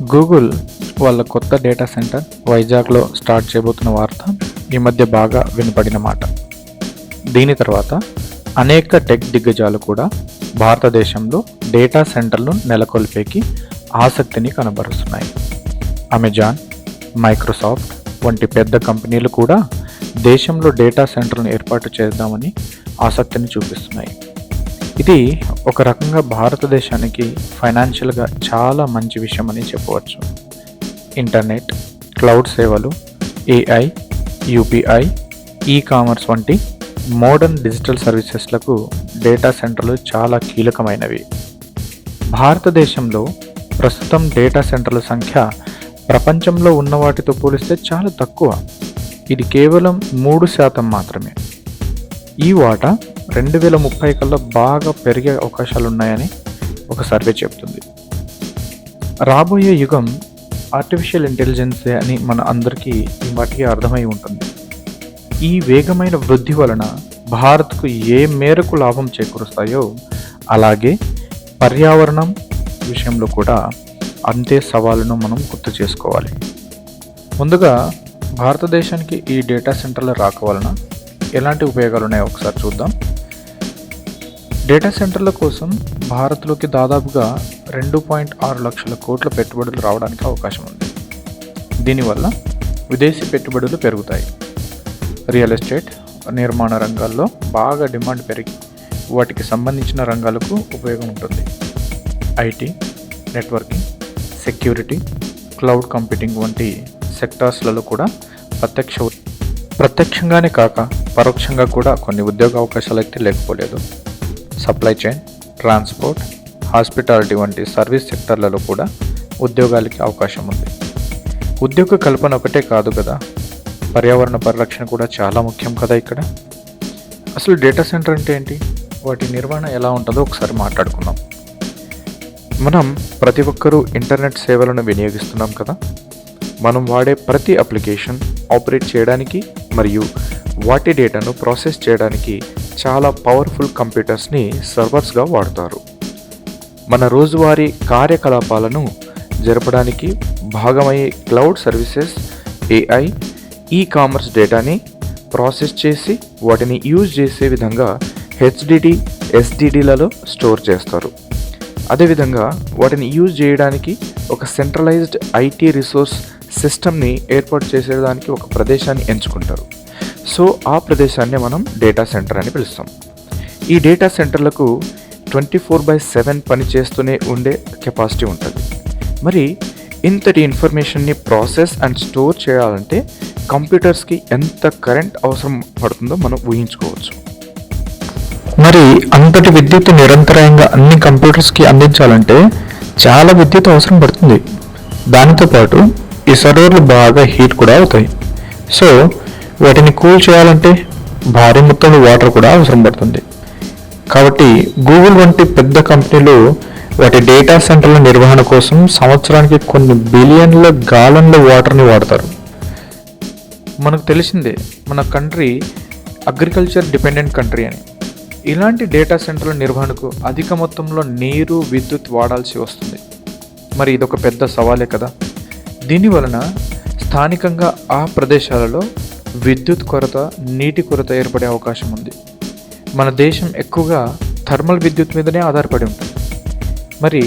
Google వాళ్ళ కొత్త data centre వైజాగ్లో స్టార్ట్ చేయబోతున్న వార్త ఈ మధ్య బాగా వినపడిన మాట. దీని తర్వాత అనేక టెక్ దిగ్గజాలు కూడా భారతదేశంలో డేటా సెంటర్లు నెలకొల్పేకి ఆసక్తిని కనబరుస్తున్నాయి. అమెజాన్, మైక్రోసాఫ్ట్ వంటి పెద్ద కంపెనీలు కూడా దేశంలో డేటా సెంటర్లను ఏర్పాటు చేద్దామని ఆసక్తిని చూపిస్తున్నాయి. ఇది ఒక రకంగా భారతదేశానికి ఫైనాన్షియల్గా చాలా మంచి విషయం అని చెప్పవచ్చు. ఇంటర్నెట్, క్లౌడ్ సేవలు, ఏఐ, యూపీఐ, ఈ-కామర్స్ వంటి మోడర్న్ డిజిటల్ సర్వీసెస్లకు డేటా సెంటర్లు చాలా కీలకమైనవి. భారతదేశంలో ప్రస్తుతం డేటా సెంటర్ల సంఖ్య ప్రపంచంలో ఉన్న వాటితో పోలిస్తే చాలా తక్కువ. ఇది కేవలం 3% మాత్రమే. ఈ వాటా 2030 కల్లా బాగా పెరిగే అవకాశాలున్నాయని ఒక సర్వే చెబుతుంది. రాబోయే యుగం ఆర్టిఫిషియల్ ఇంటెలిజెన్సే అని మన అందరికీ ఈ మాటికి అర్థమై ఉంటుంది. ఈ వేగమైన వృద్ధి వలన భారత్కు ఏ మేరకు లాభం చేకూరుస్తాయో అలాగే పర్యావరణం విషయంలో కూడా అంతే సవాలును మనం గుర్తు చేసుకోవాలి. ముందుగా భారతదేశానికి ఈ డేటా సెంటర్ల రాక వలన ఎలాంటి ఉపయోగాలు ఉన్నాయో ఒకసారి చూద్దాం. డేటా సెంటర్ల కోసం భారత్లోకి దాదాపుగా 2.6 లక్షల కోట్ల పెట్టుబడులు రావడానికి అవకాశం ఉంది. దీనివల్ల విదేశీ పెట్టుబడులు పెరుగుతాయి. రియల్ ఎస్టేట్, నిర్మాణ రంగాల్లో బాగా డిమాండ్ పెరిగి వాటికి సంబంధించిన రంగాలకు ఉపయోగం ఉంటుంది. IT, networking, security, cloud computing వంటి సెక్టార్స్లలో కూడా ప్రత్యక్షంగానే కాక పరోక్షంగా కూడా కొన్ని ఉద్యోగ అవకాశాలు అయితే లేకపోలేదు. సప్లై చైన్, ట్రాన్స్పోర్ట్, హాస్పిటాలిటీ వంటి సర్వీస్ సెక్టార్లలో కూడా ఉద్యోగాలకి అవకాశం ఉంది. ఉద్యోగ కల్పన ఒకటే కాదు కదా, పర్యావరణ పరిరక్షణ కూడా చాలా ముఖ్యం కదా. ఇక్కడ అసలు డేటా సెంటర్ అంటే ఏంటి, వాటి నిర్వహణ ఎలా ఉంటుందో ఒకసారి మాట్లాడుకుందాం. మనం ప్రతి ఒక్కరూ ఇంటర్నెట్ సేవలను వినియోగిస్తున్నాం కదా. మనం వాడే ప్రతి అప్లికేషన్ ఆపరేట్ చేయడానికి మరియు వాటి డేటాను ప్రాసెస్ చేయడానికి చాలా పవర్ఫుల్ కంప్యూటర్స్ని సర్వర్స్గా వాడతారు. మన రోజువారీ కార్యకలాపాలను జరపడానికి భాగమయ్యే క్లౌడ్ సర్వీసెస్, ఏఐ, ఈ-కామర్స్ డేటాని ప్రాసెస్ చేసి వాటిని యూజ్ చేసే విధంగా హెచ్డిడి, ఎస్డిడిలలో స్టోర్ చేస్తారు. అదేవిధంగా వాటిని యూజ్ చేయడానికి ఒక సెంట్రలైజ్డ్ ఐటీ రిసోర్స్ సిస్టమ్ని ఏర్పాటు చేసేదానికి ఒక ప్రదేశాన్ని ఎంచుకుంటారు. సో ఆ ప్రదేశాన్ని మనం డేటా సెంటర్ అని పిలుస్తాం. ఈ డేటా సెంటర్లకు 24/7 పనిచేస్తూనే ఉండే కెపాసిటీ ఉంటుంది. మరి ఇంతటి ఇన్ఫర్మేషన్ని ప్రాసెస్ అండ్ స్టోర్ చేయాలంటే కంప్యూటర్స్కి ఎంత కరెంట్ అవసరం పడుతుందో మనం ఊహించుకోవచ్చు. మరి అంతటి విద్యుత్ నిరంతరాయంగా అన్ని కంప్యూటర్స్కి అందించాలంటే చాలా విద్యుత్ అవసరం పడుతుంది. దానితో పాటు ఈ సర్వర్లు బాగా హీట్ కూడా అవుతాయి. సో వాటిని కూల్ చేయాలంటే భారీ మొత్తంలో వాటర్ కూడా అవసరం పడుతుంది. కాబట్టి గూగుల్ వంటి పెద్ద కంపెనీలు వాటి డేటా సెంటర్ల నిర్వహణ కోసం సంవత్సరానికి కొన్ని బిలియన్ల గాలన్ల వాటర్ని వాడతారు. మనకు తెలిసిందే మన కంట్రీ అగ్రికల్చర్ డిపెండెంట్ కంట్రీ అని. ఇలాంటి డేటా సెంటర్ల నిర్వహణకు అధిక మొత్తంలో నీరు, విద్యుత్ వాడాల్సి వస్తుంది. మరి ఇదొక పెద్ద సవాలే కదా. దీనివలన స్థానికంగా ఆ ప్రదేశాలలో విద్యుత్ కొరత, నీటి కొరత ఏర్పడే అవకాశం ఉంది. మన దేశం ఎక్కువగా థర్మల్ విద్యుత్ మీదనే ఆధారపడి ఉంటుంది. మరి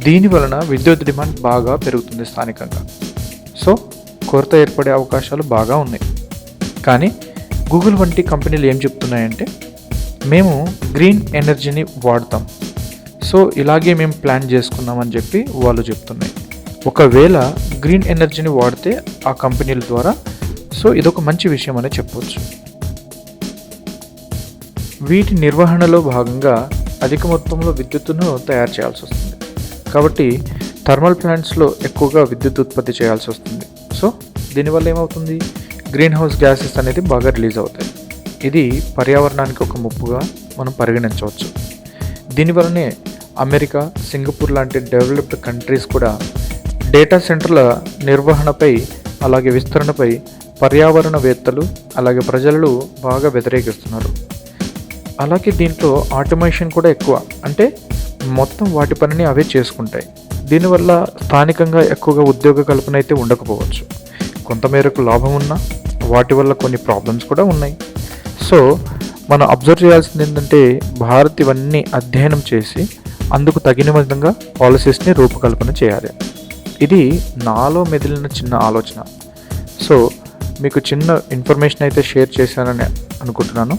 దీనివలన విద్యుత్ డిమాండ్ బాగా పెరుగుతుంది స్థానికంగా. సో కొరత ఏర్పడే అవకాశాలు బాగా ఉన్నాయి. కానీ గూగుల్ వంటి కంపెనీలు ఏం చెప్తున్నాయంటే మేము గ్రీన్ ఎనర్జీని వాడతాం, సో ఇలాగే మేము ప్లాన్ చేసుకున్నామని చెప్పి వాళ్ళు చెప్తున్నాయి. ఒకవేళ గ్రీన్ ఎనర్జీని వాడితే ఆ కంపెనీల ద్వారా సో ఇదొక మంచి విషయం అనే చెప్పవచ్చు. వీటి నిర్వహణలో భాగంగా అధిక మొత్తంలో విద్యుత్తును తయారు చేయాల్సి వస్తుంది. కాబట్టి థర్మల్ ప్లాంట్స్లో ఎక్కువగా విద్యుత్ ఉత్పత్తి చేయాల్సి వస్తుంది. సో దీనివల్ల ఏమవుతుంది, గ్రీన్ హౌస్ గ్యాసెస్ అనేది బాగా రిలీజ్ అవుతాయి. ఇది పర్యావరణానికి ఒక ముప్పుగా మనం పరిగణించవచ్చు. దీనివల్లనే అమెరికా, సింగపూర్ లాంటి డెవలప్డ్ కంట్రీస్ కూడా డేటా సెంటర్ల నిర్వహణపై అలాగే విస్తరణపై పర్యావరణవేత్తలు అలాగే ప్రజలు బాగా వ్యతిరేకిస్తున్నారు. అలాగే దీంట్లో ఆటోమేషన్ కూడా ఎక్కువ, అంటే మొత్తం వాటి పనిని అవే చేసుకుంటాయి. దీనివల్ల స్థానికంగా ఎక్కువగా ఉద్యోగ కల్పన అయితే ఉండకపోవచ్చు. కొంతమేరకు లాభం ఉన్నా వాటి వల్ల కొన్ని ప్రాబ్లమ్స్ కూడా ఉన్నాయి. సో మనం అబ్జర్వ్ చేయాల్సింది ఏంటంటే భారత్ ఇవన్నీ అధ్యయనం చేసి అందుకు తగిన విధంగా పాలసీస్ని రూపకల్పన చేయాలి. ఇది నాలో మెదిలిన చిన్న ఆలోచన. సో మీకు చిన్న ఇన్ఫర్మేషన్ అయితే షేర్ చేశానని అనుకుంటున్నాను.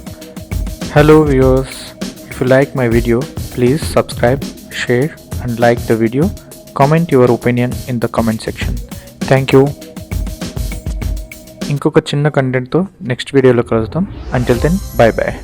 Hello viewers, if you like my video please subscribe, share and like the video. Comment your opinion in the comment section. Thank you. ఇంకొక చిన్న కంటెంట్తో నెక్స్ట్ వీడియోలో కలుద్దాం. Until then, bye bye.